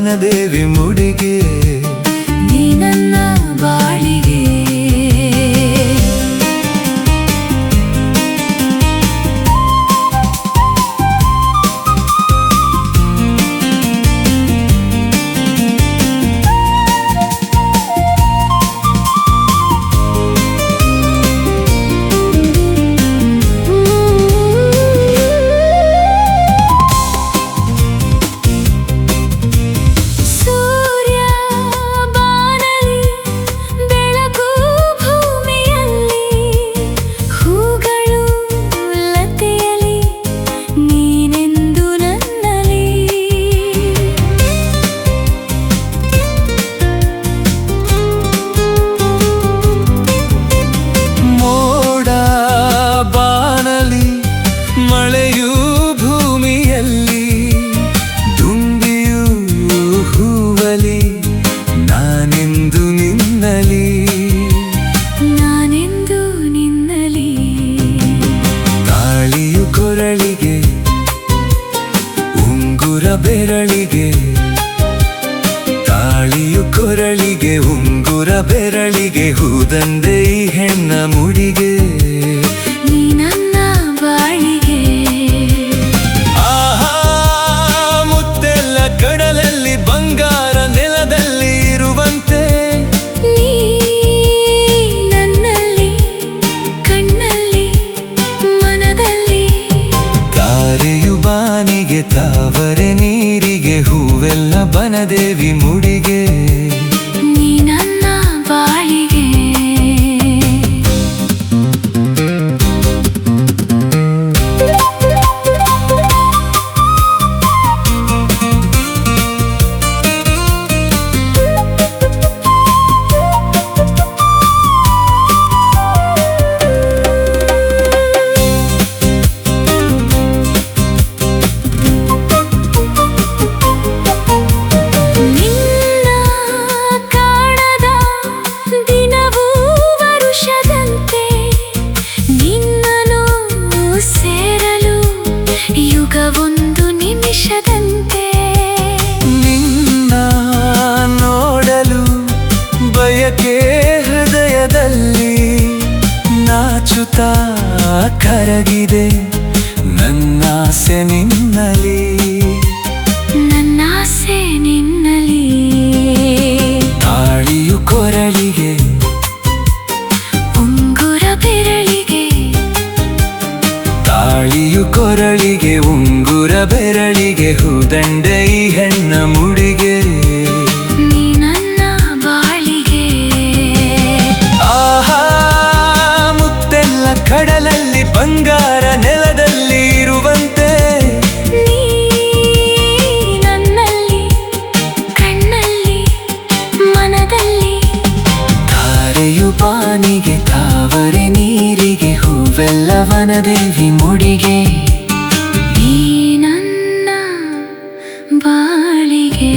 ವನದೇವಿ ಮುಡಿಗೆ ನೀ ನನ್ನ ಬಾಳಿಗೆ ಮಳೆಯೂ ಭೂಮಿಯಲ್ಲಿ ದುಂಬಿಯೂ ಹೂವಲಿ ನಾನೆಂದು ನಿನ್ನಲಿ ನಾನೆಂದು ನಿನ್ನಲಿ ತಾಳಿಯು ಕೊರಳಿಗೆ ಉಂಗುರ ಬೆರಳಿಗೆ ತಾಳಿಯು ಕೊರಳಿಗೆ ಉಂಗುರ ಬೆರಳಿಗೆ ಹೂದಂಡೆ ಈ ಹೆಣ್ಣ ಮುಡಿಗೆ ಕಡಲಲ್ಲಿ ಬಂಗಾರ ನೆಲದಲ್ಲಿ ಇರುವಂತೆ ನೀ ನನ್ನಲ್ಲಿ ಕಣ್ಣಲ್ಲಿ ಮನದಲ್ಲಿ ತಾರೆಯು ಬಾನಿಗೆ ತಾವರೆ ನೀರಿಗೆ ಹೂವೆಲ್ಲ ವನದೇವಿ ಮುಡಿಗೆ ನೀ ನನ್ನ ಬಾಳಿಗೆ ಒಂದು ನಿಮಿಷದಂತೆ ನಿನ್ನ ನೋಡಲು ಬಯಕೆ ಹೃದಯದಲ್ಲಿ ನಾಚುತ್ತಾ ಕರಗಿದೆ ನನ್ನಾಸೆ ನಿನ್ನಲಿ ನನ್ನಾಸೆ ನಿನ್ನಲಿ ತಾಳಿಯು ಕೊರಳಿಗೆ ಉಂಗುರ ಬೆರಳಿಗೆ ತಾಳಿಯು ಕೊರಳಿಗೆ ಉಂಗುರ ಬೆರಳಿಗೆ ಹೂದಂಡೆ ಈ ಹೆಣ್ಣ ಮುಡಿಗೆ ನೀ ನನ್ನ ಬಾಳಿಗೆ ಆಹಾ ಮುತ್ತೆಲ್ಲ ಕಡಲಲ್ಲಿ ಬಂಗಾರ ನೆಲದಲ್ಲಿ ಇರುವಂತೆ ನೀ ನನ್ನಲ್ಲಿ ಕಣ್ಣಲ್ಲಿ ಮನದಲ್ಲಿ ತಾರೆಯು ಬಾನಿಗೆ ತಾವರೆ ನೀರಿಗೆ ಹೂವೆಲ್ಲ ವನದೇವಿ ಮುಡಿಗೆ ನೀ ನನ್ನ ಬಾಳಿಗೆ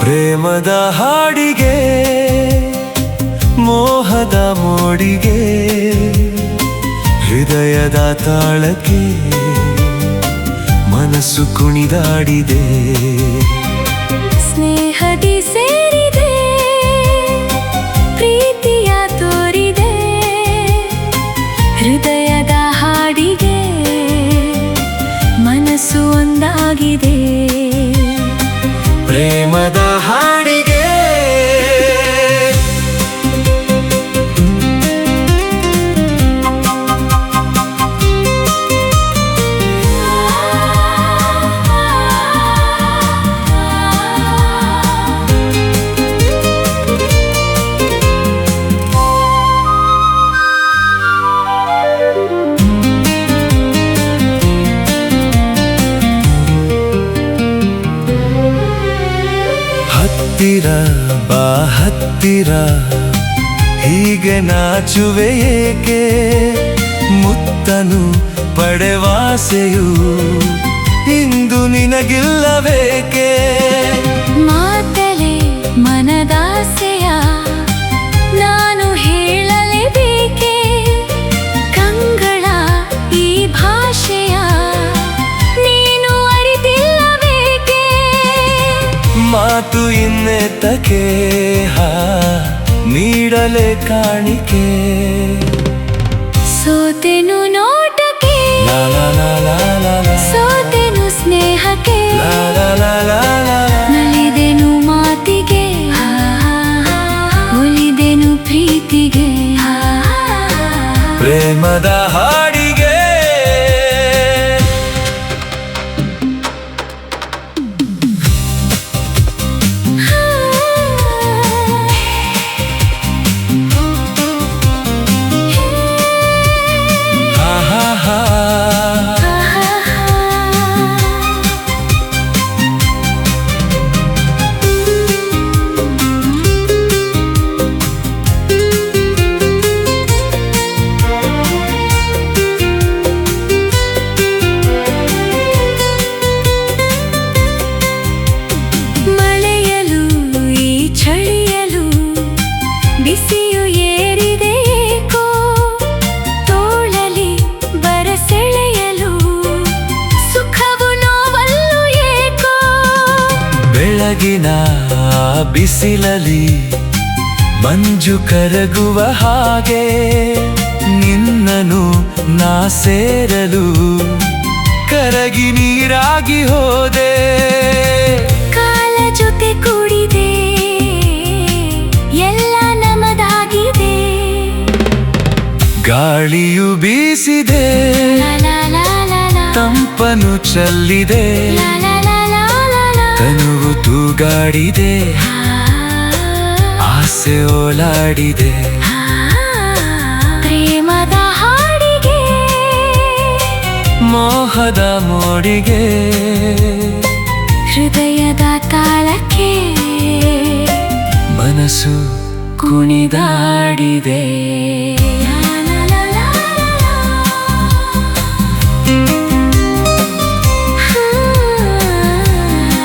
ಪ್ರೇಮದ ಹಾಡಿಗೆ ಮೋಹದ ಮೋಡಿಗೆ ಹೃದಯದ ತಾಳಕ್ಕೆ ಮನಸ್ಸು ಕುಣಿದಾಡಿದೆ ಸ್ನೇಹದಿ ಸೇರಿದೆ ಪ್ರೀತಿಯ ತೋರಿದೆ ಹೃದಯದ ಹಾಡಿಗೆ ಮನಸ್ಸು ಒಂದಾಗಿದೆ ಪ್ರೇಮದ ಹಾಡಿಗೆ ಹತ್ತಿರ ಬಾ ಹತ್ತಿರ ಹೀಗೆ ನಾಚುವೆ ಏಕೆ ಮುತ್ತನು ಪಡೆವಾಸೆಯು ಇಂದು ನಿನಗಿಲ್ಲವೇಕೆ ಮಾತಲೆ ಮನದಾಸೆಯ ನಾನು ಹೇಳಲೇಬೇಕೆ ಕಂಗಳ ಈ ಭಾಷೆಯ ನೀನು ಅರಿತಿಲ್ಲಬೇಕೆ ಮಾತು ಇನ್ನೆತ್ತಕೆ ನೀಡಲೆ ಕಾಣಿಕೆ ಸೋತೆನು ನೋಟಕ್ಕೆ ಲಾ ಲಾ ಲಾ ಲಾ ಲಾ ಲಾ. ಸೋತೆನು ಸ್ನೇಹಕ್ಕೆ ಲಾ ಲಾ ಲಾ ಲಾ ಲಾ. ನಲಿದೆನು ಮಾತಿಗೆ ಉಳಿದೆನು ಪ್ರೀತಿಗೆ ಪ್ರೇಮದ ಹಾಡಿಗೆ ಮಳೆಯಲು ಈ ಚಳಿಯಲು ಬಿಸಿಯು ಏರಿದೆ ಏಕೋ ತೋಳಲಿ ಬರಸೆಳೆಯಲು ಸುಖವು ನೋವಲ್ಲೂ ಏಕೋ ಬೆಳಗಿನ ಬಿಸಿಲಲಿ ಮಂಜು ಕರಗುವ ಹಾಗೆ ನಿನ್ನನು ನಾ ಸೇರಲು ಕರಗಿ ನೀರಾಗಿ ಹೋದೆ ಕಾಲ ಜೊತೆ ಕೂಡಿದೆ ಎಲ್ಲ ನಮದಾಗಿದೆ ಗಾಳಿಯು ಬೀಸಿದೆ ಲಾ ಲಾ ಲಾ ಲಾ ಲಾ. ತಂಪನು ಚೆಲ್ಲಿದೆ ಲಾ ಲಾ ಲಾ ಲಾ ಲಾ ಲಾ. ತನುವು ತೂಗಾಡಿದೆ ಆಸೆ ಓಲಾಡಿದೆ ಪ್ರೇಮದ ಹಾಡಿಗೆ ಮೋಹದ ಮೋಡಿಗೆ ಹೃದಯದ ತಾಳಕ್ಕೆ ಮನಸ್ಸು ಕುಣಿದಾಡಿದೆ ಲಾ ಲಾ ಲಾ ಲಾ ಲಾ.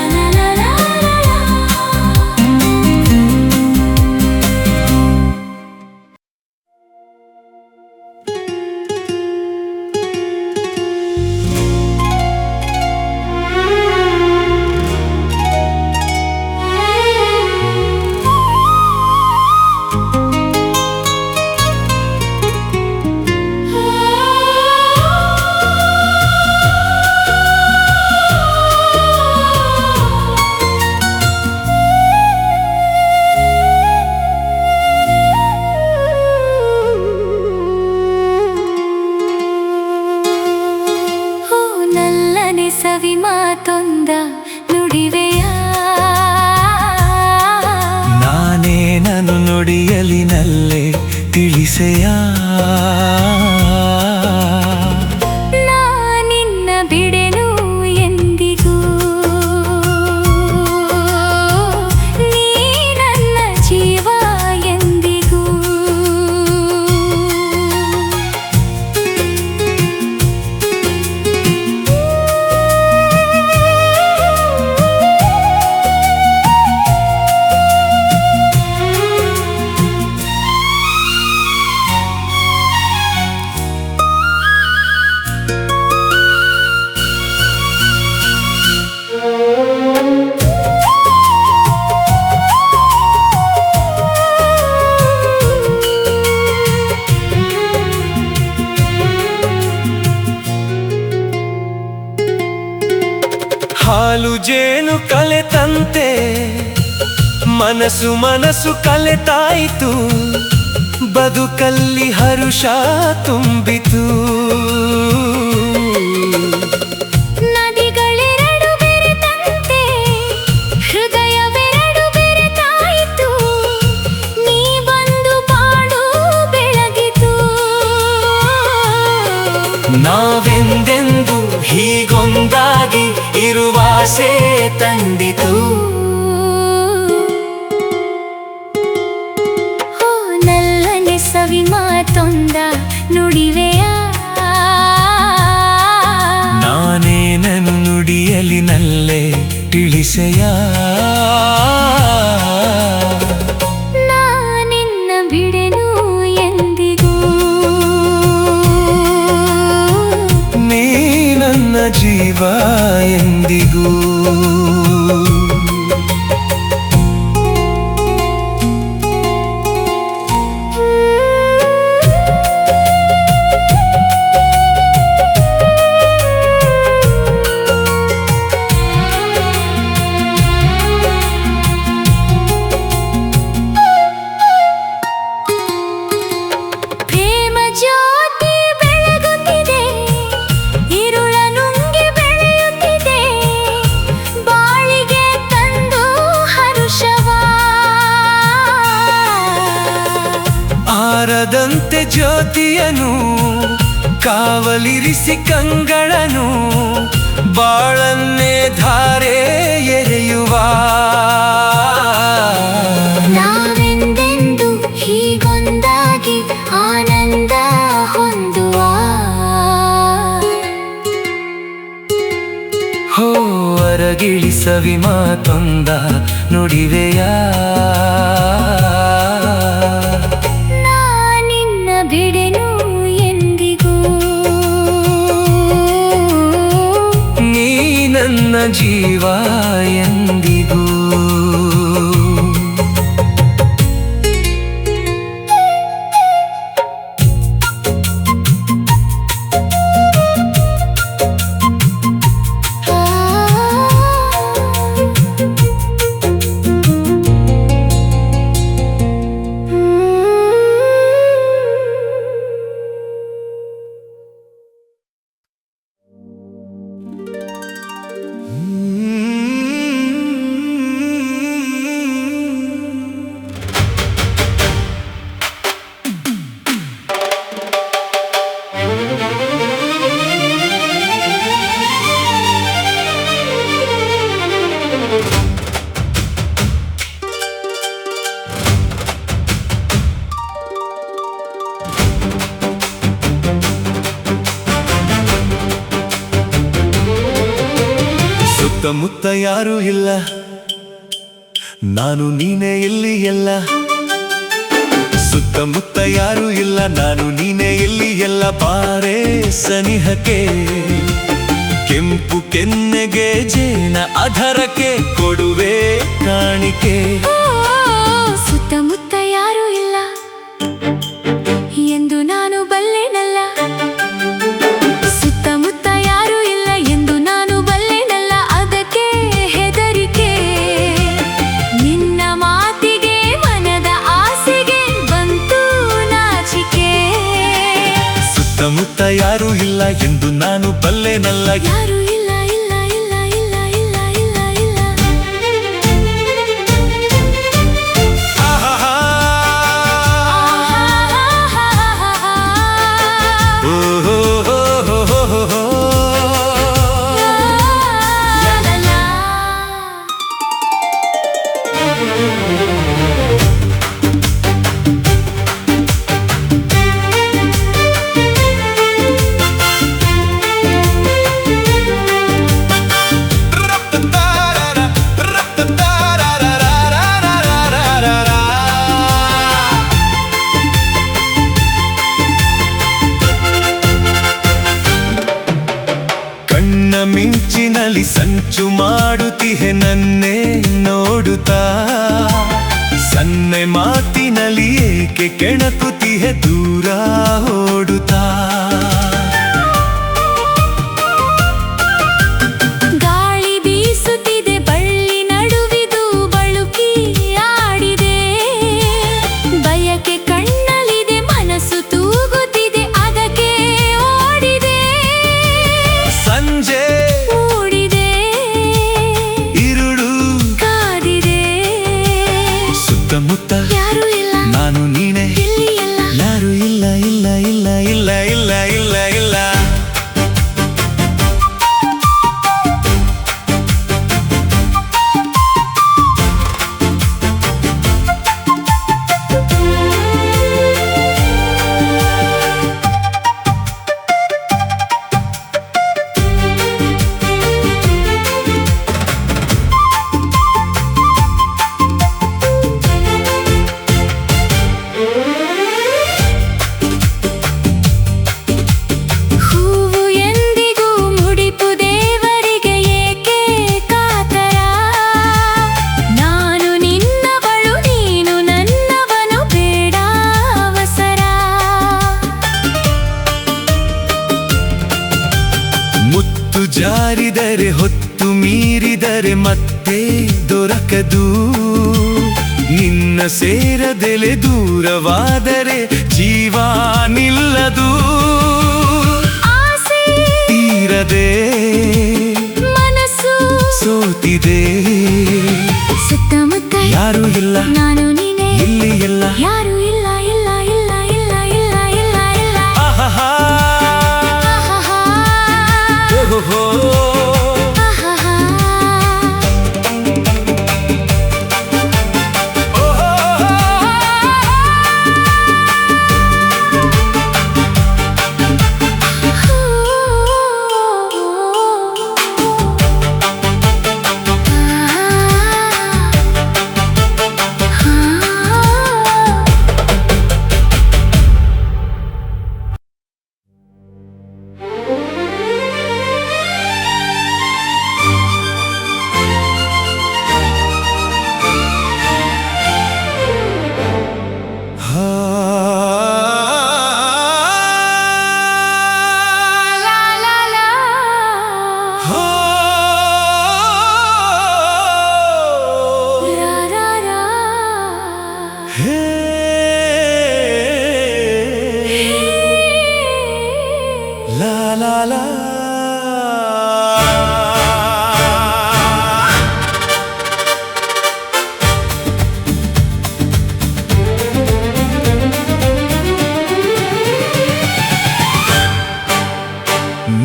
ಲಾ ಲಾ ಲಾ ಲಾ ಲಾ. ಹೂ ನಲ್ಲನೆ ಸವಿ ಮಾತೊಂದ ನುಡಿವೆಯ ನಾನೇ ನಾನು ನುಡಿಯಲಿನಲ್ಲೇ ತಿಳಿಸೆಯ ನಾ ನಿನ್ನ ಬಿಡೆನು ಎಂದಿಗೂ ನೀ ನನ್ನ ಜೀವ ಎಂದಿಗೂ ಹಾಲು ಜೇನು ಕಲೆತಂತೆ ಮನಸ್ಸು ಮನಸ್ಸು ಕಲೆತಾಯಿತು ಬದುಕಲ್ಲಿ ಹರುಷ ತುಂಬಿತು ನದಿಗಳೆರಡು ಬೆರೆತಂತೆ ಹೃದಯವೆರಡು ಬೆರೆತಾಯಿತು ನೀ ಬಂದು ಬಾಳು ಬೆಳಗಿತು ನಾವೆಂದೆಂದು ಹೀಗೊಂದಾಗಿ ಇರುವಾಸೆ ತಂದಿತು ಮಾತೊಂದ ನುಡಿವೆಯ ನಾನೇನನು ನುಡಿಯಲಿ ನಲ್ಲೆ ತಿಳಿಸೆಯ ನಾನಿನ್ನ ಬಿಡೆನು ಎಂದಿಗೂ ನೀ ನನ್ನ ಜೀವ ಎಂದಿಗೂ ಆರದಂತೆ ಜ್ಯೋತಿಯನು ಕಾವಲಿರಿಸಿ ಕಂಗಳನು ಬಾಳನ್ನೇ ಧಾರೆ ಎರೆಯುವ ನಾವೆಂದೆಂದು ಹೀಗೊಂದಾಗಿ ಆನಂದ ಹೊಂದುವ ಹೋ ಅರಗಿಳಿಸವಿ ಮಾತೊಂದ ನುಡಿವೆಯ ಬಿಡೆನು ಎಂದಿಗೂ ನೀ ನನ್ನ ಜೀವ ಎಂದಿಗೂ ಸುತ್ತಮುತ್ತ ಯಾರೂ ಇಲ್ಲ ನಾನು ನೀನೇ ಇಲ್ಲಿ ಎಲ್ಲ ಸುತ್ತಮುತ್ತ ಯಾರೂ ಇಲ್ಲ ನಾನು ನೀನೇ ಇಲ್ಲಿ ಎಲ್ಲ ಬಾರೆ ಸನಿಹಕ್ಕೆ ಕೆಂಪು ಕೆನ್ನೆಗೆ ಜೇನ ಅಧರಕ್ಕೆ ಕೊಡುವೆ ಕಾಣಿಕೆ ಸುತ್ತಮುತ್ತ ಯಾರೂ ಇಲ್ಲ ಎಂದು ನಾನು ಬಲ್ಲೆನಲ್ಲ ಸುತ್ತಮುತ್ತ ಯಾರೂ ಇಲ್ಲ ಎಂದು ನಾನು ಬಲ್ಲೆನಲ್ಲ ಅದಕ್ಕೆ ಹೆದರಿಕೆ ನಿನ್ನ ಮಾತಿಗೆ ಮನದ ಆಸೆಗೆ ಬಂತು ನಾಚಿಕೆ ಸುತ್ತಮುತ್ತ ಯಾರೂ ಇಲ್ಲ ಎಂದು ನಾನು ಬಲ್ಲೆನಲ್ಲ ಯಾರೂ ಇಲ್ಲ ಇಲ್ಲ ಇಲ್ಲ ಇಲ್ಲ ಇಲ್ಲ ಇಲ್ಲ ಇಲ್ಲ ಮಿಂಚಿನಲ್ಲಿ ಸಂಚು ಮಾಡುತ್ತಿಹೆ ನನ್ನೇ ನೋಡುತ್ತಾ ಸನ್ನೆ ಮಾತಿನಲ್ಲಿ ಏಕೆ ಕೆಣಕುತ್ತಿಹೆ ದೂರ ಓಡುತ್ತಾ ಗಾಳಿ ಬೀಸುತ್ತಿದೆ ಬಳ್ಳಿ ನಡುವಿದು ಬಳುಕಿ ಆಡಿದೆ ಬಯಕೆ ಕಣ್ಣಲ್ಲಿದೆ ಮನಸ್ಸು ತೂಗುತ್ತಿದೆ ಅದಕ್ಕೆ ಓಡಿದೆ ಸಂಜೆ ಮೂಡಿದೆ ಇರುಳು ಕಾದಿದೆ ಸುತ್ತಮುತ್ತ ಯಾರೂ ಇಲ್ಲ ನಾನು ನೀನೆ ಇಲ್ಲಿ ಎಲ್ಲ ಯಾರು ಇಲ್ಲ ಇಲ್ಲ ಇಲ್ಲ ಇಲ್ಲ ಇಲ್ಲ ಕಾದಿದರೆ ಹೊತ್ತು ಮೀರಿದರೆ ಮತ್ತೆ ದೊರಕದು. ನಿನ್ನ ಸೇರದೆಲೆ ದೂರವಾದರೆ ಜೀವ ನಿಲ್ಲದು. ಆಸೆ ತೀರದೆ ಮನಸ್ಸು ಸೋತಿದೆ. ಸುತ್ತಮುತ್ತ ಯಾರು ಇಲ್ಲ, ನಾನು ನೀನೇ ಇಲ್ಲಿ ಎಲ್ಲ. ಯಾರು ಇಲ್ಲ ಇಲ್ಲ ಇಲ್ಲ ಇಲ್ಲ ಇಲ್ಲ ಇಲ್ಲ ಇಲ್ಲ. ಆಹಾಹಾ, ಆಹಾಹಾ, ಓಹೋಹೋ. ಆಹಾಹಾ.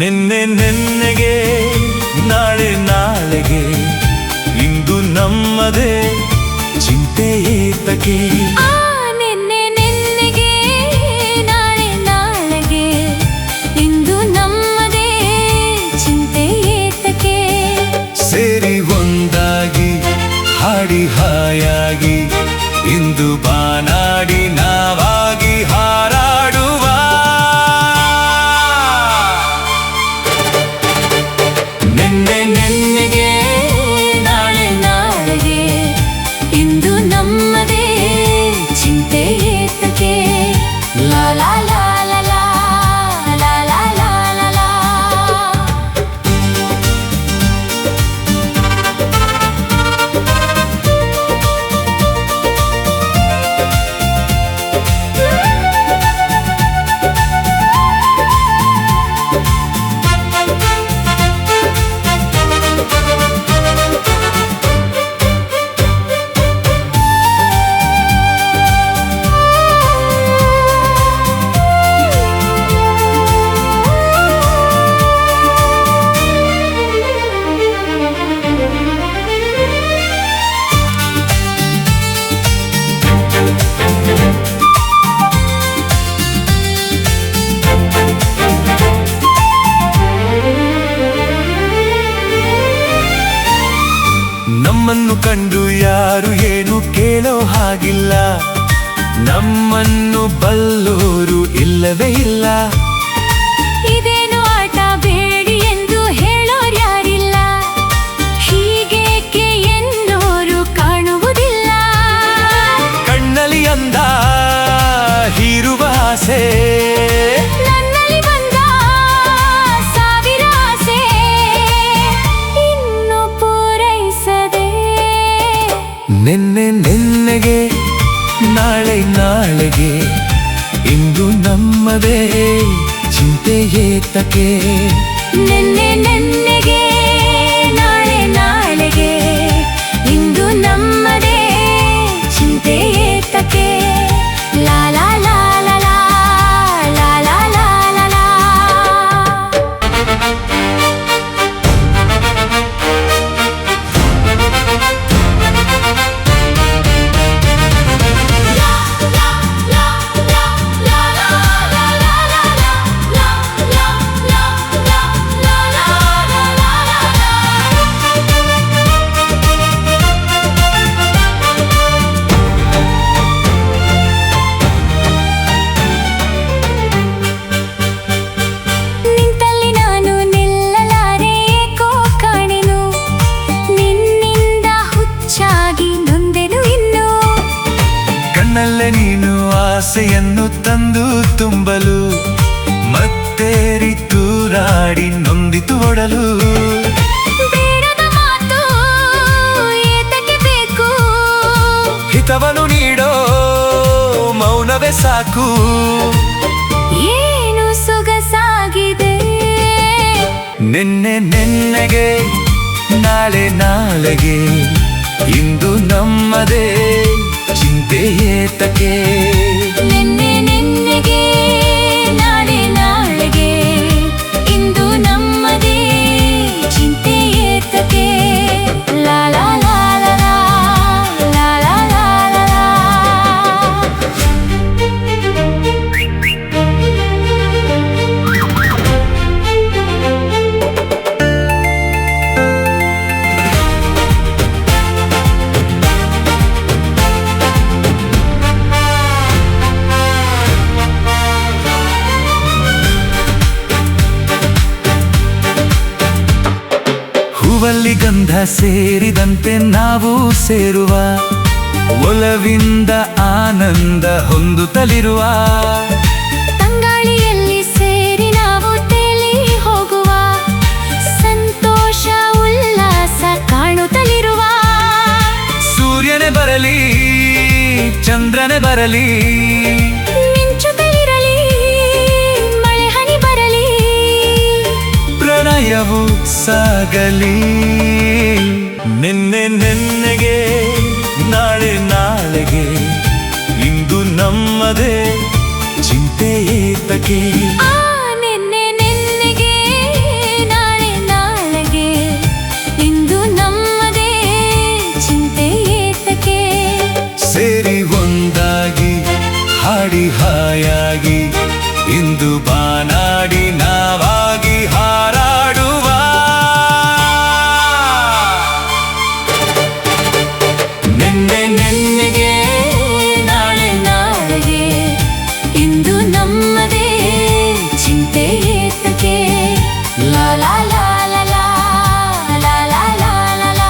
ನಿನ್ನೆ ನೆನ್ನೆಗೆ, ನಾಳೆ ನಾಳೆಗೆ, ಇಂದು ನಮ್ಮದೇ ಚಿಂತೆ ಏತಕ್ಕೆ. ನಿನ್ನೆ ನೆನ್ನೆಗೆ, ನಾಳೆ ನಾಳೆಗೆ, ಇಂದು ನಮ್ಮದೇ ಚಿಂತೆ ಏತಕ್ಕೆ. ಸೇರಿ ಒಂದಾಗಿ ಹಾಡಿ ಹಾಯಾಗಿ ಇಂದು ಬಾನಾಡಿ ನಾವಾಗಿ ಹಾರಾಡುವ. ನಿನ್ನೆ ನೆನ್ನೆಗೆ, ನಾಳೆ ನಾಳೆಗೆ, ಇಂದು ನಮ್ಮದೇ ಚಿಂತೆ ಏತಕ್ಕೆ. ಲಾ ಲಾ ಲಾ ಲಾ ಲಾ ಲಾ ಲಾ ಲಾ ಲಾ ಲಾ. ನಮ್ಮನ್ನು ಕಂಡು ಯಾರು ಏನು ಕೇಳೋ ಹಾಗಿಲ್ಲ. ನಮ್ಮನ್ನು ಬಲ್ಲೋರು ಇಲ್ಲವೇ ಇಲ್ಲ. ಇದೇನು ಆಟ ಬೇಡಿ ಎಂದು ಹೇಳೋರ್ಯಾರಿಲ್ಲ. ಹೀಗೇಕೆ ಎನ್ನೋರು ಕಾಣುವುದಿಲ್ಲ. ಕಣ್ಣಲ್ಲಿ ಅಂದ ಹೀರುವ ಆಸೆ, ನನ್ನಲ್ಲಿ ಬಂದ ಸಾವಿರ ಆಸೆ, ಇನ್ನು ಪೂರೈಸದೆ. ನಿನ್ನೆ ನೆನ್ನೆಗೆ, ನಾಳೆ ನಾಳೆಗೆ, ಇಂದು ನಮ್ಮದೇ ಚಿಂತೆ ಏತಕ್ಕೆ. ನಿನ್ನೆ ನೆನ್ನೆಗೆ, ನಾಳೆ ನಾಳೆಗೆ, ಇಂದು ನಮ್ಮದೇ ಚಿಂತೆ ಏತಕ್ಕೆ. ಲಾ ಲಾ ಲಾ ಲಾ ಲಾ ಲಾ ಲಾ ಲಾ ಲಾ ಲಾ. ನಿಂತಲ್ಲಿ ನಾನು ನಿಲ್ಲಲಾರೆ ಏಕೋ ಕಾಣೆನು. ನಿನ್ನಿಂದ ಹುಚ್ಚಾಗಿ ನೊಂದೆನು ಇನ್ನು. ಕಣ್ಣಲ್ಲೇ ನೀನು ಆಸೆಯನ್ನು ತಂದು ತುಂಬಲು, ಮತ್ತೆ ರಿತುರಾಡಿ ನೊಂದಿತು ಒಡಲು. ಸಾಕು. ಏನು ಸೊಗಸಾಗಿದೆ. ನೆನ್ನೆಗೆ ನಾಳೆ ನಾಳೆಗೆ ಇಂದು ನಮ್ಮದೇ ಚಿಂತೆ ಏತಕ್ಕೆ. ನೆನ್ನೆಗೆ ನಾಳೆ ನಾಳೆಗೆ ಇಂದು ನಮ್ಮದೇ ಚಿಂತೆ ಏತಕ್ಕೆ. ಲಾ ಲಾ ಲಾ ಲಾ ಲಾ ಲಾ ಲಾ ಲಾ ಲಾ. ಹೂವಲ್ಲಿ ಗಂಧ ಸೇರಿದಂತೆ ನಾವು ಸೇರುವ, ಒಲವಿಂದ ಆನಂದ ಹೊಂದುತ್ತಲಿರುವ, ತಂಗಾಳಿಯಲ್ಲಿ ಸೇರಿ ನಾವು ತೇಲಿ ಹೋಗುವ, ಸಂತೋಷ ಉಲ್ಲಾಸ ಕಾಣುತ್ತಲಿರುವ. ಸೂರ್ಯನೇ ಬರಲಿ ಚಂದ್ರನೇ ಬರಲಿ, ಮಿಂಚುತ್ತಲಿರಲಿ ಮಳೆ ಹನಿ ಬರಲಿ, ಪ್ರಣಯವು ಸಾಗಲಿ. ನೆನ್ನೆಗೆ ನಾಳೆ ನಾಳೆಗೆ ಇಂದು ನಮ್ಮದೇ ಚಿಂತೆ ಏತಕ್ಕೆ. ಆ ನೆನ್ನೆಗೆ ನಾಳೆ ನಾಳೆಗೆ ಇಂದು ನಮ್ಮದೇ ಚಿಂತೆ ಏತಕ್ಕೆ. ಸೇರಿ ಒಂದಾಗಿ ಹಾಡಿ ಹಾಯಾಗಿ ಇಂದು ಬಾನಾಡಿ ನಾವಾಗಿ ಹಾರಾಡುವ. ನೆನ್ನೆಗೆ ನಾಳೆ ನಾಳೆಗೆ ಇಂದು ನಮ್ಮದೇ ಚಿಂತೆ ಏತಕ್ಕೆ. ಲಾ ಲಾ ಲಾ ಲಾ ಲಾ ಲಾ ಲಾ ಲಾ ಲಾ ಲಾ.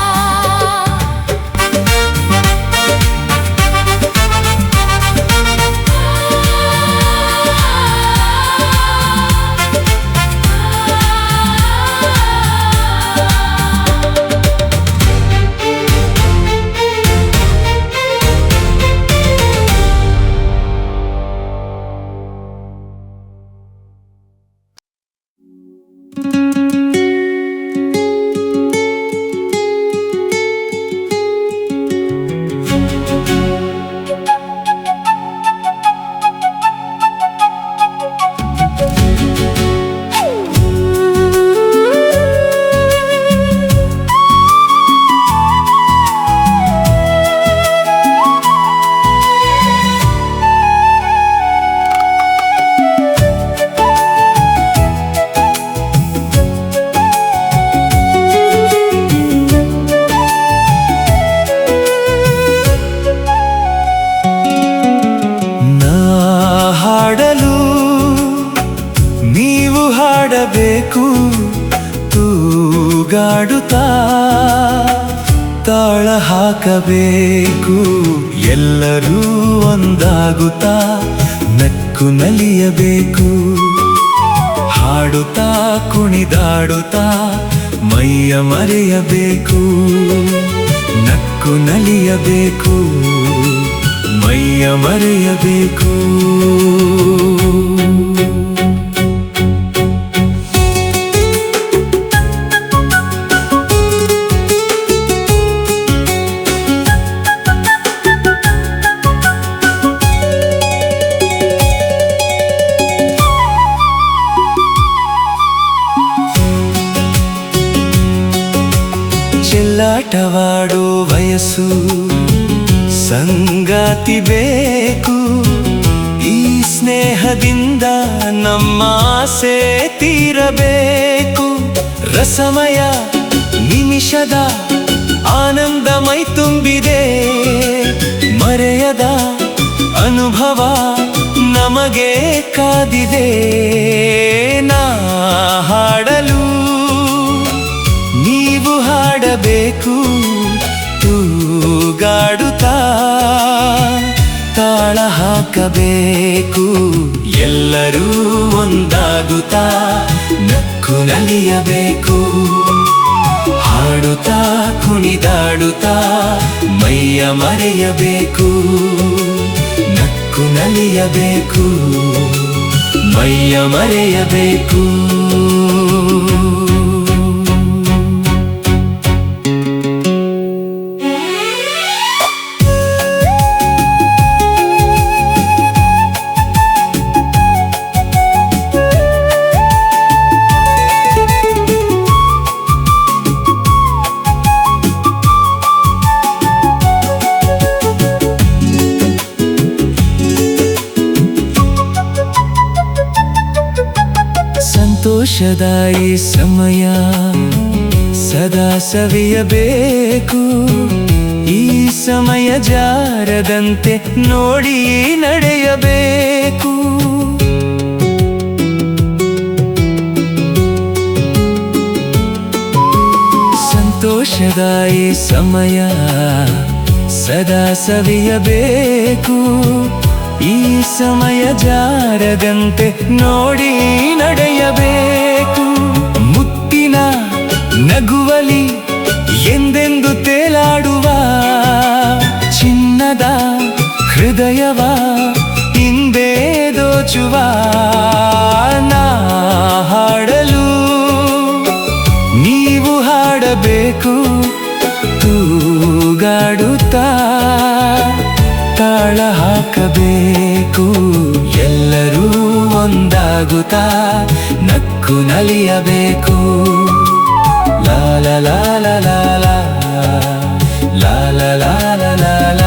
ಹಾಡಬೇಕು ತೂಗಾಡುತ್ತಾ ತಾಳ ಹಾಕಬೇಕು. ಎಲ್ಲರೂ ಒಂದಾಗುತ್ತಾ ನಕ್ಕು ನಲಿಯಬೇಕು. ಹಾಡುತ್ತಾ ಕುಣಿದಾಡುತ್ತಾ ಮೈಯ ಮರೆಯಬೇಕು. ನಕ್ಕು ನಲಿಯಬೇಕು ಮೈಯ ಮರೆಯಬೇಕು. ಚೆಲ್ಲಾಟವಾಡೋ ವಯಸ್ಸು ಸಂಗಾತಿ ಬೇಕು. ಈ ಸ್ನೇಹದಿಂದ ನಮ್ಮ ಆಸೆ ತೀರಬೇಕು. ರಸಮಯ ನಿಮಿಷದ ಆನಂದ ಮೈ ತುಂಬಿದೆ. ಮರೆಯದ ಅನುಭವ ನಮಗೆ ಕಾದಿದೆ. ನಾ ಹಾಡಲು ನೀವು ಹಾಡಬೇಕು. ತೂಗಾಡುತ್ತಾ ತಾಳ ಹಾಕಬೇಕು. ಎಲ್ಲರೂ ಒಂದಾಗುತ್ತಾ ನಕ್ಕು ನಲಿಯಬೇಕು. ಹಾಡುತ್ತಾ ಕುಣಿದಾಡುತ್ತಾ ಮೈಯ ಮರೆಯಬೇಕು. ನಕ್ಕು ನಲಿಯಬೇಕು, ಮೈಯ ಮರೆಯಬೇಕು. ಸಂತೋಷದ ಈ ಸಮಯ ಸದಾ ಸವಿಯಬೇಕು, ಈ ಸಮಯ ಜಾರದಂತೆ ನೋಡಿ ನಡೆಯಬೇಕು. ಸಂತೋಷದ ಈ ಸಮಯ ಸದಾ ಸವಿಯಬೇಕು, ಈ ಸಮಯ ಜಾರದಂತೆ ನೋಡಿ ನಡೆಯಬೇಕು. ಮುತ್ತಿನ ನಗುವಲಿ ಎಂದೆಂದು ತೇಲಾಡುವ ಚಿನ್ನದ ಹೃದಯವ ಹಿಂದೆ ದೋಚುವ ನಾ ಹಾಡಲು ನೀವು ಹಾಡಬೇಕು, ತೂಗಾಡುತ್ತಾ ತಾಳ ಹಾಕಬೇಕು. ಎಲ್ಲರೂ ಒಂದಾಗುತ್ತಾ ನಕ್ಕು ನಲಿಯಬೇಕು. ಲಾಲ ಲಾಲ ಲಾಲ ಲಾಲ ಲಾಲ ಲಾಲ.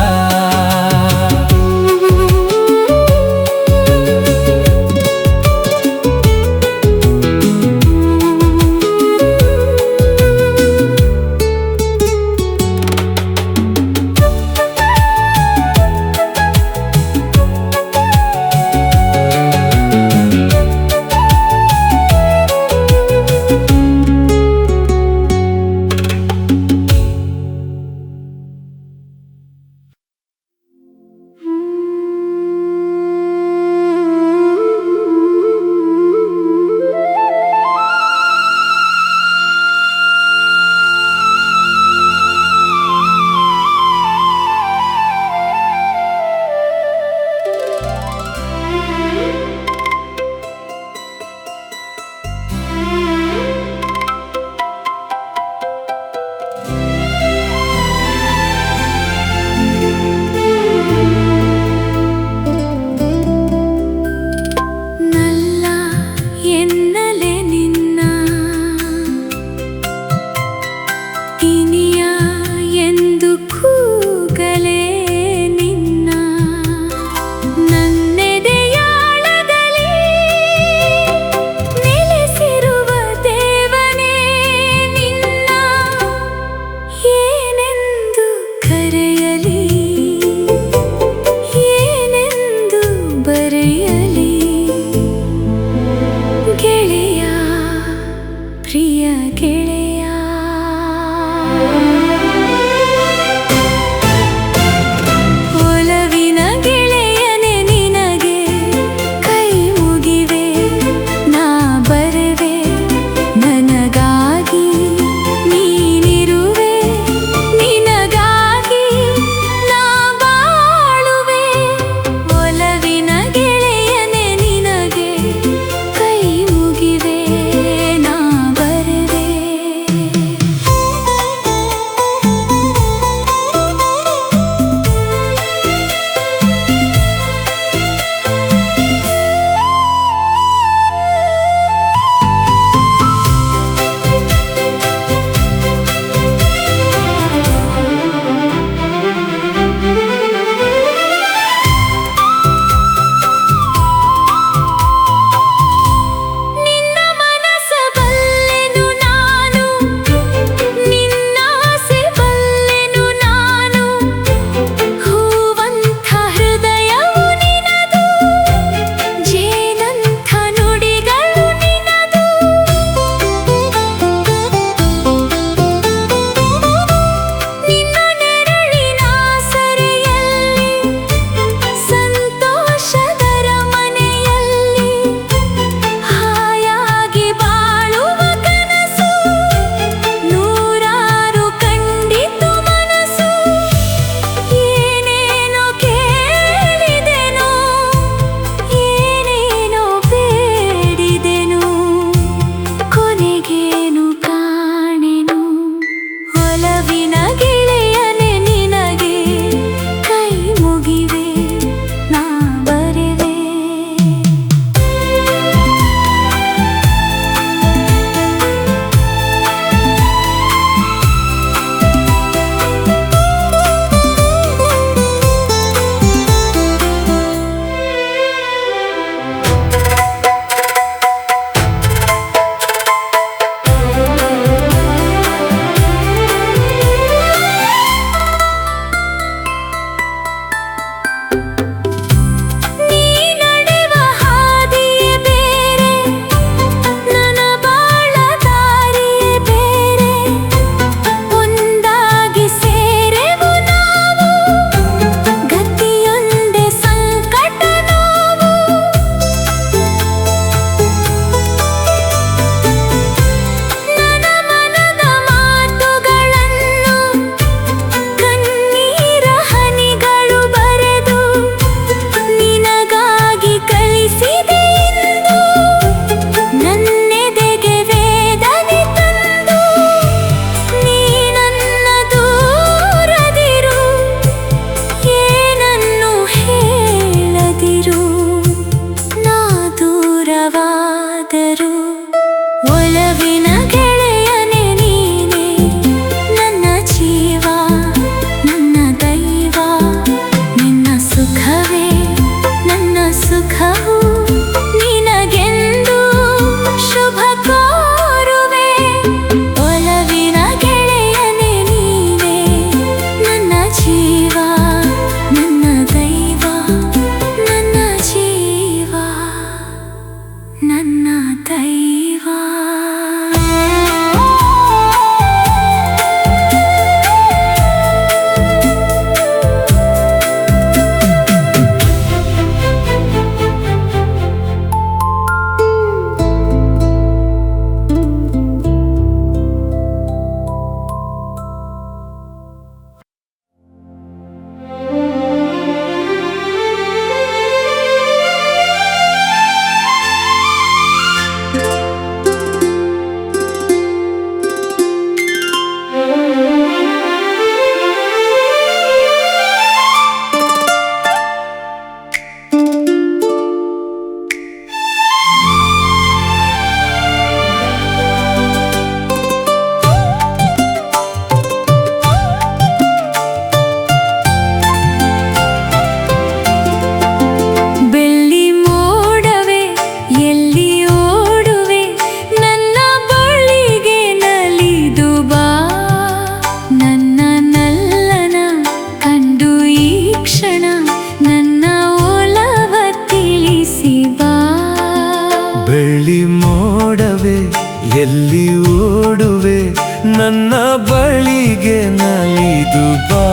ಬಾ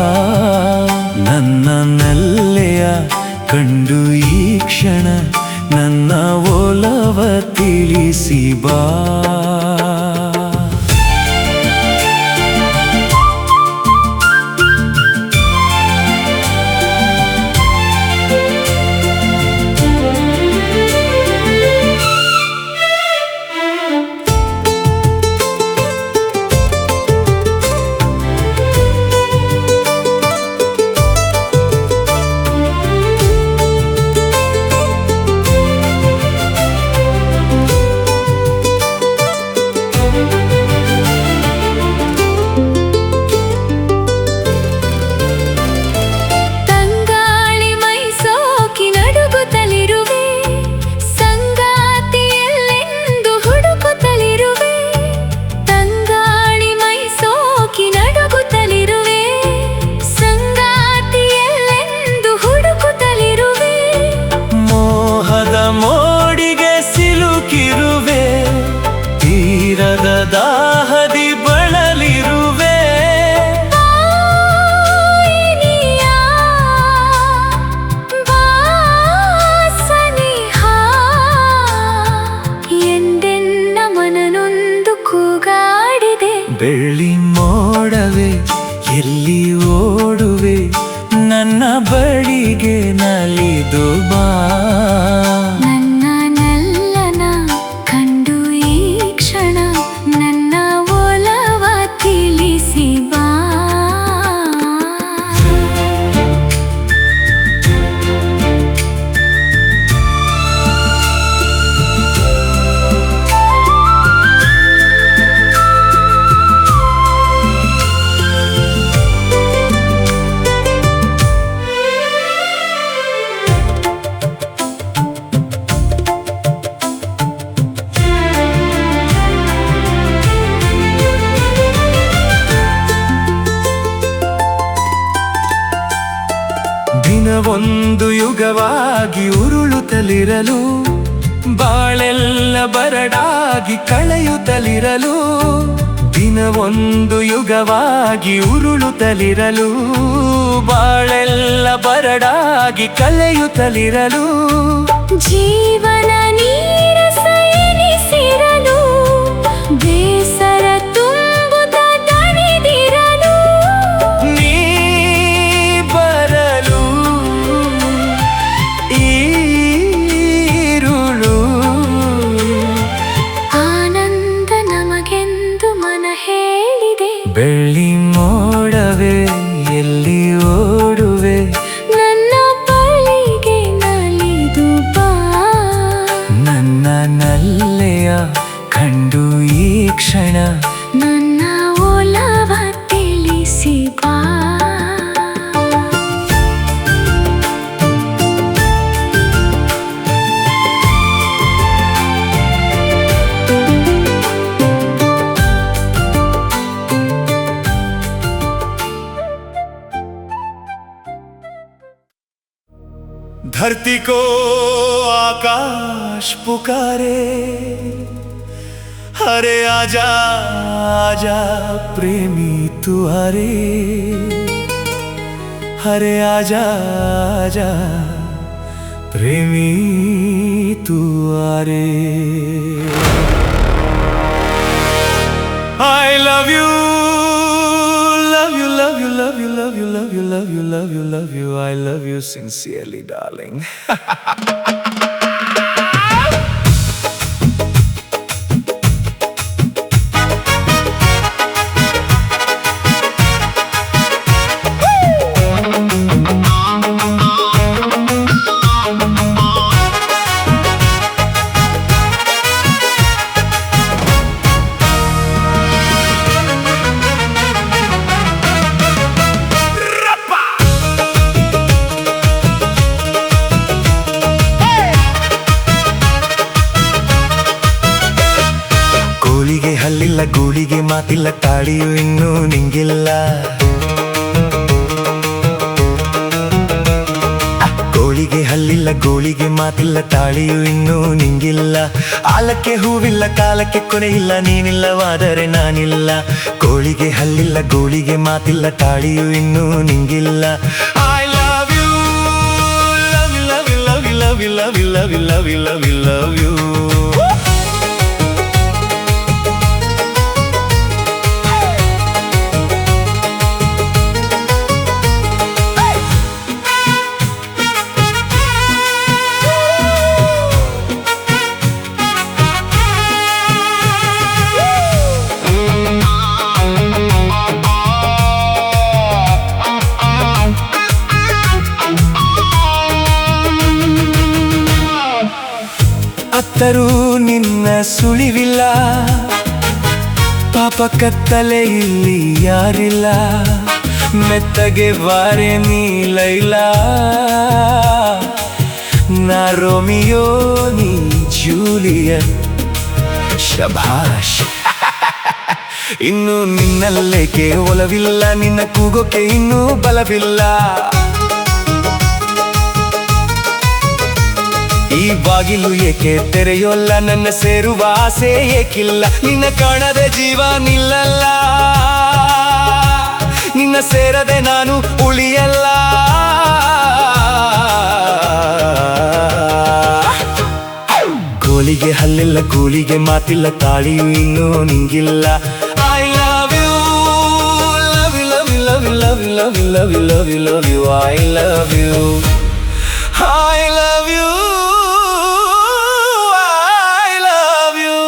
ನನ್ನ ನಲ್ಲೆಯ ಕಂಡು ಈ ಕ್ಷಣ ನನ್ನ ಒಲವ ತಿಳಿಸಿ ಬಾ ದಾಹದಿ ಬಳಲಿರುವೆ ಎಂದೆನ್ನ ಮನನೊಂದು ಕೂಗಾಡಿದೆ ಬೆಳ್ಳಿ ಮೋಡವೆ ಎಲ್ಲಿ ಓಡುವೆ ನನ್ನ ಬಳಿಗೆ ನಲಿದು ಬಾ ದಿನವೊಂದು ಯುಗವಾಗಿ ಉರುಳುತ್ತಲಿರಲು ಬಾಳೆಲ್ಲ ಬರಡಾಗಿ ಕಳೆಯುತ್ತಲಿರಲು ದಿನವೊಂದು ಯುಗವಾಗಿ ಉರುಳುತ್ತಲಿರಲು ಬಾಳೆಲ್ಲ ಬರಡಾಗಿ ಕಳೆಯುತ್ತಲಿರಲು ಜೀವನ ನೀರಸ ಎನಿಸಿರಲು ಬೇಸರ ತುಂಬುತ್ತ ದಣಿದಿರಲು ನೀ ಬರಲು ಈರುಳು ಆನಂದ ನಮಗೆಂದು ಮನ ಹೇಳಿದೆ ಬೆಳ್ಳಿ ಮೋಡವೆ ಎಲ್ಲಿ ಓಡುವೆ ನನ್ನ ಬಳಿಗೆ ನಲಿದು ಬಾ ನನ್ನ ನಲ್ಲೆಯ ಕಂಡು ಈ ಕ್ಷಣ ನನ್ನ ಒಲವ ತಿಳಿಸಿ ಬಾ धरती को आकाश पुकारे अरे आजा आजा प्रेमी तू अरे अरे आजा आजा प्रेमी तू अरे I love you love you love you love you love you love you love you love you love you I love you sincerely darling ಹಲ್ಲಿಲ್ಲ ಗೂಳಿಗೆ ಮಾತಿಲ್ಲ ತಾಳಿಯು ಇನ್ನೂ ನಿಂಗಿಲ್ಲ ಕೋಳಿಗೆ ಹಲ್ಲಿಲ್ಲ ಗೋಳಿಗೆ ಮಾತಿಲ್ಲ, ತಾಳಿಯು ಇನ್ನೂ ನಿಂಗಿಲ್ಲ. ಆಲಕ್ಕೆ ಹೂವಿಲ್ಲ, ಕಾಲಕ್ಕೆ ಕೊನೆಯಿಲ್ಲ, ನೀನಿಲ್ಲವಾದರೆ ನಾನಿಲ್ಲ. ಕೋಳಿಗೆ ಹಲ್ಲಿಲ್ಲ, ಗೋಳಿಗೆ ಮಾತಿಲ್ಲ, ತಾಳಿಯು ಇನ್ನೂ ನಿಂಗಿಲ್ಲ. I love you, love you, love you, love you, love you, love you, love you, love you, love you, love you. ಅತ್ತರೂ ನಿನ್ನ ಸುಳಿವಿಲ್ಲ, ಪಾಪ ಕತ್ತಲೆ ಇಲ್ಲಿ ಯಾರಿಲ್ಲ. ಮೆತ್ತಗೆ ಬಾರೆ ನೀ ಲೈಲಾ, ನಾ ರೋಮಿಯೋ ನೀ ಜೂಲಿಯಟ್. ಶಭಾಷ್. ಇನ್ನು ನಿನ್ನಲ್ಲೇಕೆ ಒಲವಿಲ್ಲ, ನಿನ್ನ ಕೂಗೋಕೆ ಇನ್ನೂ ಬಲವಿಲ್ಲ. ಈ ಬಾಗಿಲು ಏಕೆ ತೆರೆಯೋಲ್ಲ, ನನ್ನ ಸೇರುವ ಆಸೆ ಏಕಿಲ್ಲ. ನಿನ್ನ ಕಾಣದೆ ಜೀವ ನಿಲ್ಲಲ್ಲ, ನಿನ್ನ ಸೇರದೆ ನಾನು ಉಳಿಯಲ್ಲ. ಕೋಳಿಗೆ ಹಲ್ಲಿಲ್ಲ, ಕೋಳಿಗೆ ಮಾತಿಲ್ಲ, ತಾಳಿಯು ಇನ್ನೂ ನಿಂಗಿಲ್ಲ. I love you, love you, love you, love you, love you, love you, love you, love you, love you. I love you, I love you.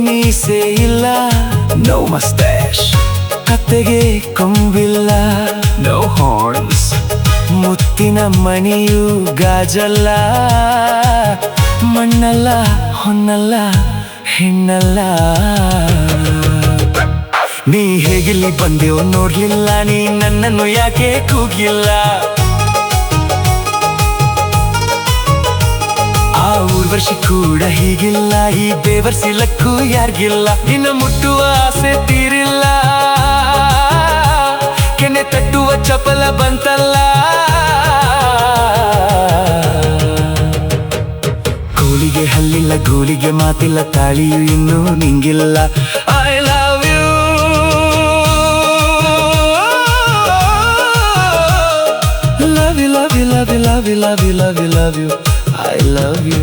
ಮೀಸೆ ಇಲ್ಲ, no mustache. ಕತ್ತೆಗೆ ಕೊಂಬಿಲ್ಲ, no horns. ಮುತ್ತಿನ ಮಣಿಯು ಗಾಜಲ್ಲ, ಮಣ್ಣಲ್ಲ, ಹೊನ್ನಲ್ಲ, ಹೆಣ್ಣಲ್ಲ. ನೀ ಹೇಗಿಲ್ಲಿ ಬಂದೆಯೋ ನೋಡ್ಲಿಲ್ಲ, ನೀ ನನ್ನನ್ನು ಯಾಕೆ ಕೂಗಿಲ್ಲ. ಆ ಊರ್ವಶಿ ಕೂಡ ಹೀಗಿಲ್ಲ, ಈ ಬೇವರ್ಸಿಲಕ್ಕೂ ಯಾರಿಗಿಲ್ಲ. ನಿನ್ನ ಮುಟ್ಟುವ ಆಸೆ ತೀರಿಲ್ಲ, ಕೆನೆ ತಟ್ಟುವ ಚಪಲ ಬಂತಲ್ಲ. ಕೋಳಿಗೆ ಹಲ್ಲಿಲ್ಲ, ಗೋಳಿಗೆ ಮಾತಿಲ್ಲ, ತಾಳಿಯು ಇನ್ನೂ ನಿಂಗಿಲ್ಲ. I love you, love you, love you, love you, love you, love you, love you, love you. I love you.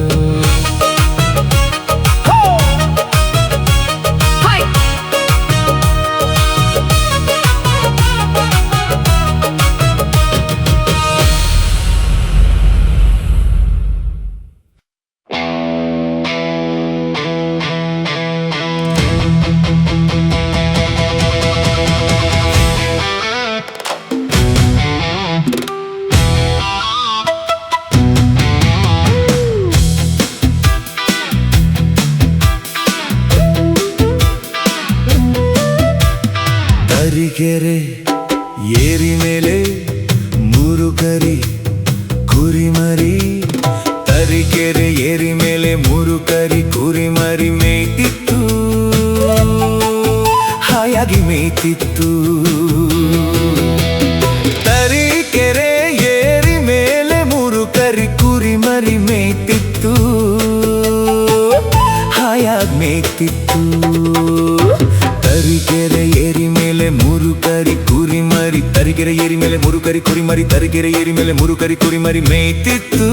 Tarikere ಏರಿ ಮೇಲೆ ಮೂರು ಕರಿ ಕುರಿಮರಿ. ತರೀಕೆರೆ ಏರಿ ಮೇಲೆ ಮೂರು ಕರಿ ಕುರಿಮರಿ ಮೇಯ್ತಿತ್ತು, ಹಾಯಾಗಿ ಮೇಯ್ತಿತ್ತು. ತರೀಕೆರೆ ಏರಿ ಮೇಲೆ ಮೂರು ಕರಿ ಕುರಿಮರಿ ಮೇಯ್ತಿತ್ತು, ಹಾಯಾಗಿ ಮೇಯ್ತಿತ್ತು. ತರೀಕೆರೆ ಏರಿ ಮೇಲೆ ಮೂರು ಕರಿ ಕುರಿಮರಿ, ತರೀಕೆರೆ ಏರಿ ಮೇಲೆ ಮೂರು ಕರಿ ಕುರಿಮರಿ, ತರೀಕೆರೆ ಏರಿ ಮೇಲೆ ಮೂರು ಕರಿ ಕುರಿಮರಿ ಮೇಯ್ತಿತ್ತು,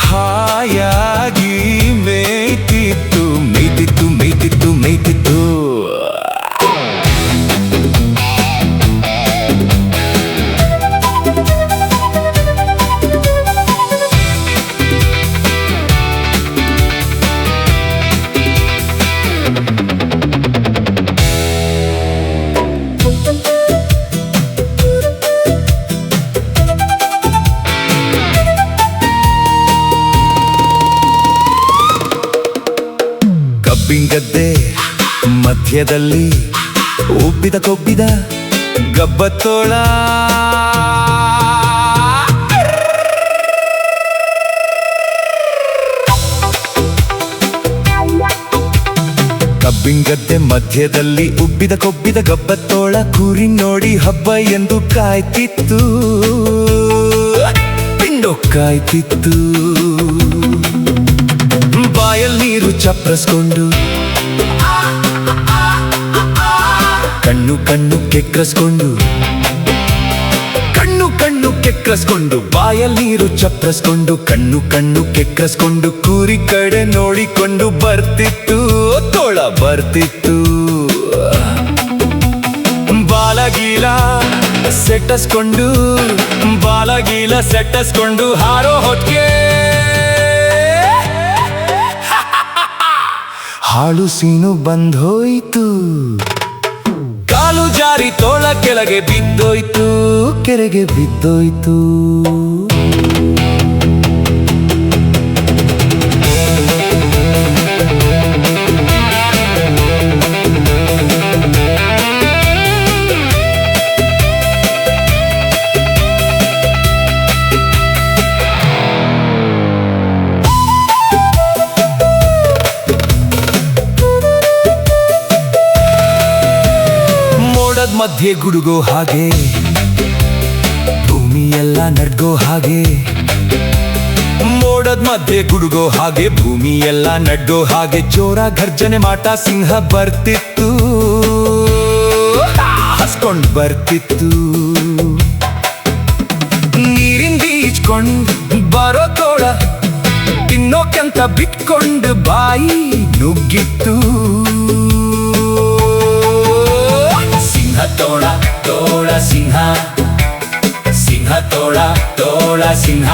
ಹಾಯಾಗಿ ಮೇಯ್ತಿತ್ತು, ಮೇಯ್ತಿತ್ತು, ಮೇಯ್ತಿತ್ತು, ಮೇಯ್ತಿತ್ತು. ಕಬ್ಬಿಂಗದ್ದೆ ಮಧ್ಯದಲ್ಲಿ ಉಬ್ಬಿದ ಕೊಬ್ಬಿದ ಗಬ್ಬತ್ತೋಳ. ಕಬ್ಬಿಂಗದ್ದೆ ಮಧ್ಯದಲ್ಲಿ ಉಬ್ಬಿದ ಕೊಬ್ಬಿದ ಗಬ್ಬತ್ತೋಳ. ಕುರಿ ನೋಡಿ ಹಬ್ಬ ಎಂದು ಕಾಯ್ತಿತ್ತು, ಪಿಂಡೋ ಕಾಯ್ತಿತ್ತು. ಬಾಯಲ್ಲಿ ನೀರು ಚಪ್ರಸ್ಕೊಂಡು ಕಣ್ಣು ಕಣ್ಣು ಕೆಕ್ರಸ್ಕೊಂಡು ಕೆಕ್ರಸ್ಕೊಂಡು ಬಾಯಲ್ಲಿ ನೀರು ಚಪ್ರಸ್ಕೊಂಡು ಕಣ್ಣು ಕಣ್ಣು ಕೆಕ್ರಸ್ಕೊಂಡು ಕುರಿ ಕಡೆ ನೋಡಿಕೊಂಡು ಬರ್ತಿತ್ತು ತೋಳ ಬರ್ತಿತ್ತು. ಬಾಲಗೀಲ ಸೆಟ್ಟಸ್ಕೊಂಡು ಹಾರೋ ಹೊತ್ಗೆ ಹಾಳು ಸೀನು ಬಂದೋಯ್ತು. ಕಾಲು ಜಾರಿ ತೋಳ ಕೆಳಗೆ ಬಿದ್ದೋಯ್ತು, ಕೆರೆಗೆ ಬಿದ್ದೋಯ್ತು. ಮಧ್ಯೆ ಗುಡುಗೋ ಹಾಗೆ ಭೂಮಿಯೆಲ್ಲ ನಡ್ಗೋ ಹಾಗೆ. ಮೋಡದ ಮಧ್ಯೆ ಗುಡುಗೋ ಹಾಗೆ ಭೂಮಿಯೆಲ್ಲ ನಡ್ಗೋ ಹಾಗೆ. ಜೋರ ಗರ್ಜನೆ ಮಾಟ ಸಿಂಹ ಬರ್ತಿತ್ತು, ಹಸ್ಕೊಂಡ್ ಬರ್ತಿತ್ತು. ನೀರಿಂದ ಈಜ್ಕೊಂಡು ಬರೋ ತೋಳ ತಿನ್ನೋಕ್ಕೆಂತ ಬಿಟ್ಕೊಂಡು ಬಾಯಿ ನುಗ್ಗಿತ್ತು. ತೋಳ ತೋಳ ಸಿಂಹ, ಸಿಂಹ ತೋಳ ತೋಳ ಸಿಂಹ.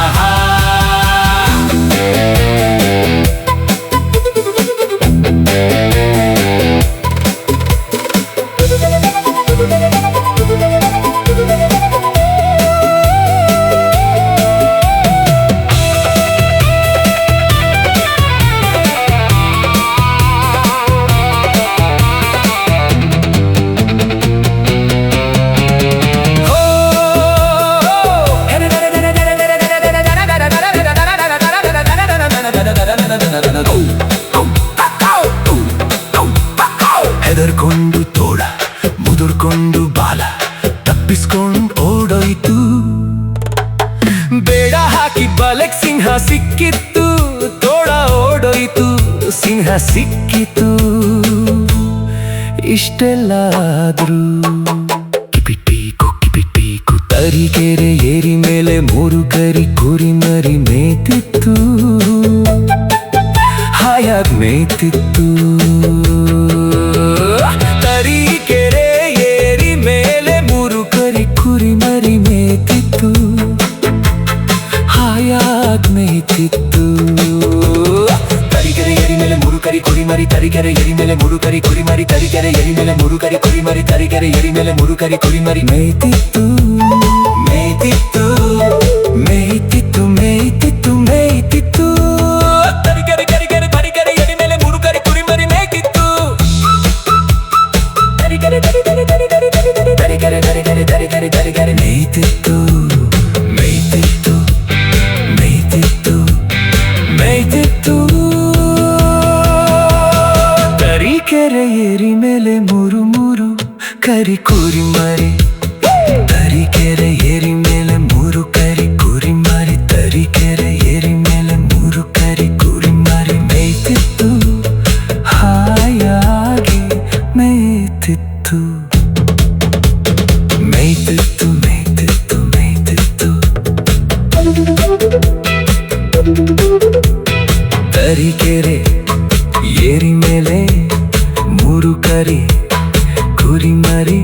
ಹೆದರ್ಕೊಂಡು ತೋಳ ಮುದುರ್ಕೊಂಡು ಬಾಲ ತಪ್ಪಿಸ್ಕೊಂಡು ಓಡೋಯ್ತು. ಬೇಡ ಹಾಕಿ ಬಲೆಗ್ ಸಿಂಹ ಸಿಕ್ಕಿತ್ತು, ತೋಳ ಓಡೋಯ್ತು, ಸಿಂಹ ಸಿಕ್ಕಿತು. ಇಷ್ಟೆಲ್ಲ ಆದ್ರೂ ಕಿಪಿಪೀಕು ತರೀಕೆರೆ ಏರಿ ಮೇಲೆ 3 ಕರಿ ಕುರಿ ಮರಿ ಮೇಯ್ತಿತ್ತು, ಹಾಯಾಗ್ ಮೇಯ್ತಿತ್ತು. ತರೀಕೆರೆ ಏರಿ ಮೇಲೆ 3 ಕರಿ ಕುರಿ ಮರಿ ಮೇಯ್ತಿತ್ತು, ಹಾಯಾಗ್ ಮೇಯ್ತಿತ್ತು. ತರೀಕೆರೆ ಏರಿ ಮೇಲೆ 3 ಕರಿ ಕುರಿ ಮರಿ, ತರೀಕೆರೆ ಏರಿ ಮೇಲೆ 3 ಕರಿ ಕುರಿ ಮರಿ, ತರೀಕೆರೆ ಏರಿ ಮೇಲೆ 3 ಕರಿ ಕುರಿ ಮರಿ, ತರೀಕೆರೆ ಏರಿ ಮೇಲೆ 3 ಕರಿ ಕುರಿ ಮರಿ ಮೇಯ್ತಿತ್ತು, ಮೇಯ್ತಿತ್ತು, ಮೇಯ್ತಿತ್ತು, ಮೇಯ್ತಿತ್ತು, ಮೇಯ್ತಿತ್ತು. ತರೀಕೆರೆ ತರೀಕೆರೆ ತರೀಕೆರೆ ಏರಿ ಮೇಲೆ 3 ಕರಿ ಕುರಿ ಮರಿ ಮೇಯ್ತಿತ್ತು. ತರೀಕೆರೆ ತರೀಕೆರೆ ತರೀಕೆರೆ ತರೀಕೆರೆ ತರೀಕೆರೆ ತರೀಕೆರೆ ತರೀಕೆರೆ ತರೀಕೆರೆ ಮೇಯ್ತಿತ್ತು, ಮೇಯ್ತಿತ್ತು, ಮೇಯ್ತಿತ್ತು, ಮೇಯ್ತಿತ್ತು. ತರೀಕೆರೆ ಏರಿ ಮೇಲೆ 3 ಕರಿ ಕುರಿ ಮರಿ, ತರೀಕೆರೆ ಏರಿ ಮೇಲೆ 3 ಕರಿ ಕುರಿ ಮರಿ, ತರೀಕೆರೆ ಏರಿ ಮೇಲೆ 3 ಕರಿ ಕುರಿ ಮರಿ ಮೇಯ್ತಿತ್ತು, ಹಾಯಾಗಿ ಮೇಯ್ತಿತ್ತು, ಮೇಯ್ತಿತ್ತು, ಮೇಯ್ತಿತ್ತು, ಮೇಯ್ತಿತ್ತು. ತರೀಕೆರೆ ಏರಿ ಮೇಲೆ 3 ಕರಿ ಕುರಿ ಮರಿ,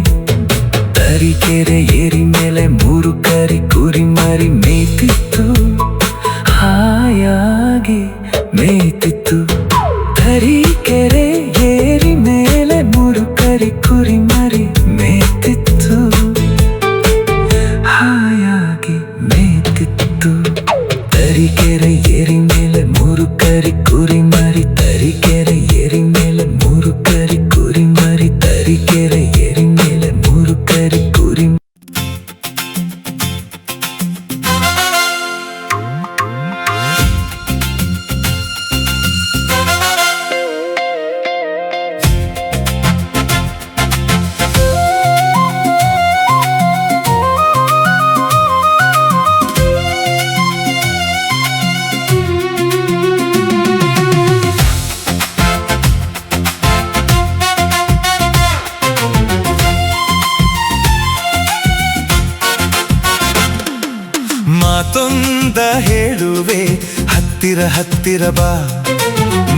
ತರೀಕೆರೆ ಏರಿ ಮೇಲೆ 3 ಕರಿ ಕುರಿ ಮರಿ ಮೇಯ್ತಿತ್ತು, ಹಾಯಾಗಿ ಮೇಯ್ತಿತ್ತು. ತರೀಕೆರೆ ಏರಿ ಮೇಲೆ 3 ಕರಿ ಕುರಿ ಮರಿ ಮೇಯ್ತಿತ್ತು, ಹಾಯಾಗಿ ಮೇಯ್ತಿತ್ತು. ತರೀಕೆರೆ ಏರಿ ಮೇಲೆ 3 ಕರಿ ಕುರಿ ಮರಿ, ತರೀಕೆರೆ ಏರಿ ಮೇಲೆ ಹತ್ತಿರ ಬಾ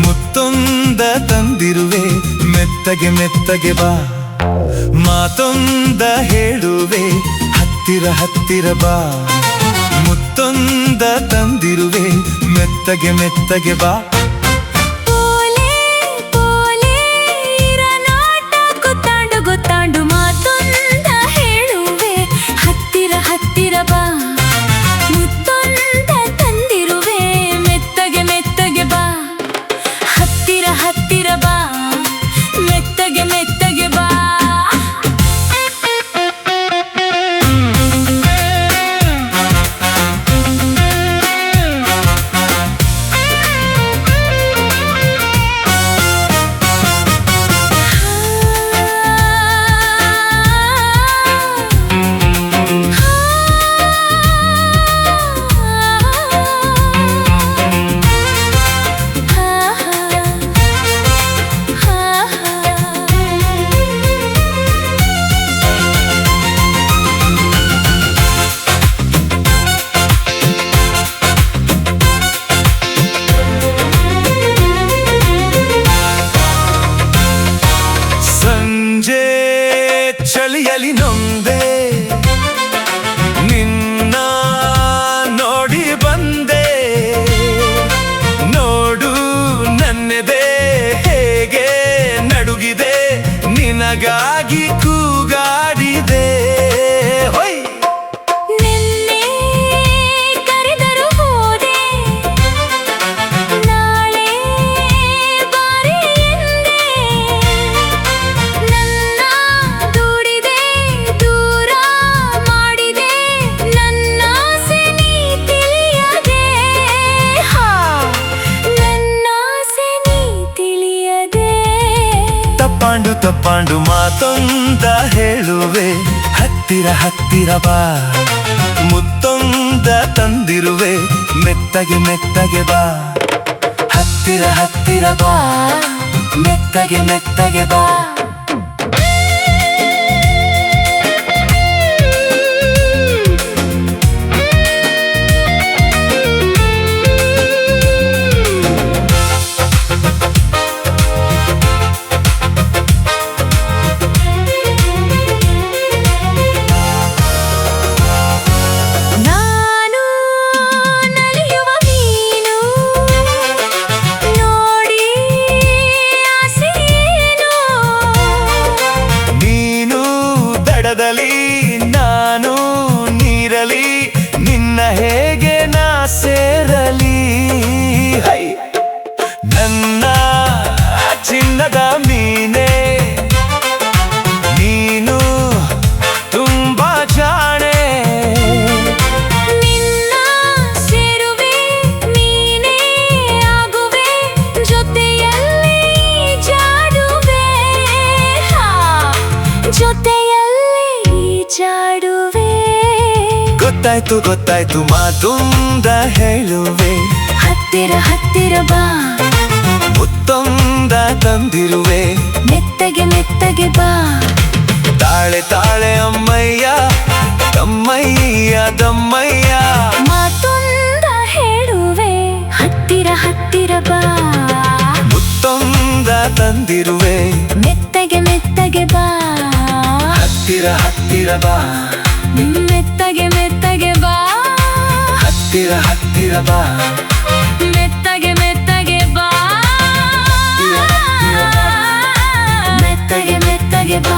ಮುತ್ತೊಂದ ತಂದಿರುವೆ ಮೆತ್ತಗೆ ಮೆತ್ತಗೆ ಬಾ ಮಾತೊಂದ ಹೇಳುವೆ ಹತ್ತಿರ ಬಾ ಮುತ್ತೊಂದ ತಂದಿರುವೆ ಮೆತ್ತಗೆ ಮೆತ್ತಗೆ ಬಾ ಪೋಲೆ ಪೋಲೆ ಇರನಾಟ ಗೊತ್ತಾಂಡು ಗೊತ್ತಾಂಡು ಮಾತೊಂದ ಹೇಳುವೆ ಹತ್ತಿರ ಬಾ ಮುತ್ತೊಂದ ತಂದಿರುವೆ ಮೆತ್ತಗೆ ಮೆತ್ತಗೆ ಬಾ ಹತ್ತಿರ ಬಾ ಮೆತ್ತಗೆ ಮೆತ್ತಗೆ ಬಾ ಚಳಿಯಲಿ ನೊಂದೆ ನಿನ್ನ ನೋಡಿ ಬಂದೆ ನೋಡು ನನ್ನೆದೆ ಹೇಗೆ ನಡುಗಿದೆ ನಿನಗಾಗಿ ಕೂಗಾಡಿದೆ ಹೊಯ್ ನಿನ್ನೆ ಕರೆದರು ಹೋದೆ ನಾಳೆ ಬಾರಿ ಎಂದೆ ನನ್ನ ದೂಡಿದೆ ದೂರ ಮಾಡಿದೆ ನನ್ನ ಆಸೆ ನೀ ತಿಳಿಯದೆ ನನ್ನ ಆಸೆ ನೀ ತಿಳಿಯದೆ ತಪ್ಪಾಂಡು ಮಾತೊಂದ ಹೇಳುವೆ ಹತ್ತಿರ ಬಾ ಮುತ್ತೊಂದ ತಂದಿರುವೆ ಮೆತ್ತಗೆ ಮೆತ್ತಗೆ ಬಾ ಹತ್ತಿರ ಬಾ ಮೆತ್ತಗೆ ಮೆತ್ತಗೆ ಬಾ ನಾನು ನಲಿಯುವ ಮೀನು ನೋಡಿ ಆಸೆಯೇನು ನೀನು ದಡದಲ್ಲಿ ನಾನು ನೀರಲಿ ನಿನ್ನ ಹೇಗೆ ನಾ ಸೇರಲಿ ಹೈ ನನ್ನ ಚಿನ್ನದ ಮೀನೆ ನೀನು ತುಂಬಾ ಜಾಣೆ ನಿನ್ನ ಸೇರುವೆ ನೀನೇ ಆಗುವೆ ಜೊತೆಯಲ್ಲಿ ಜಾಡುವೆ ಜೊತೆಯಲ್ಲಿ ಜಾಡುವೆ ಗೊತ್ತಾಯ್ತು ಮಾತೊಂದ ಹೇಳುವೆ ಹತ್ತಿರ ಬಾ ಮುತ್ತೊಂದ ತಂದಿರುವೆ ಮೆತ್ತಗೆ ಮೆತ್ತಗೆ ಬಾ ತಾಳೆ ಅಮ್ಮಯ್ಯ ದಮ್ಮಯ್ಯ ಮಾತೊಂದ ಹೇಳುವೆ ಹತ್ತಿರ ಬಾ ಮುತ್ತೊಂದ ತಂದಿರುವೆ ಮೆತ್ತಗೆ ಮೆತ್ತಗೆ ಬಾ ಹತ್ತಿರ ಬಾ ಮೆತ್ತಗೆ ಮೆತ್ತಗೆ ಬಾ ಹತ್ತಿರ ಬಾ ಮೆತ್ತಗೆ ಮೆತ್ತಗೆ ಬಾ ಮೆತ್ತಗೆ ಮೆತ್ತಗೆ ಬಾ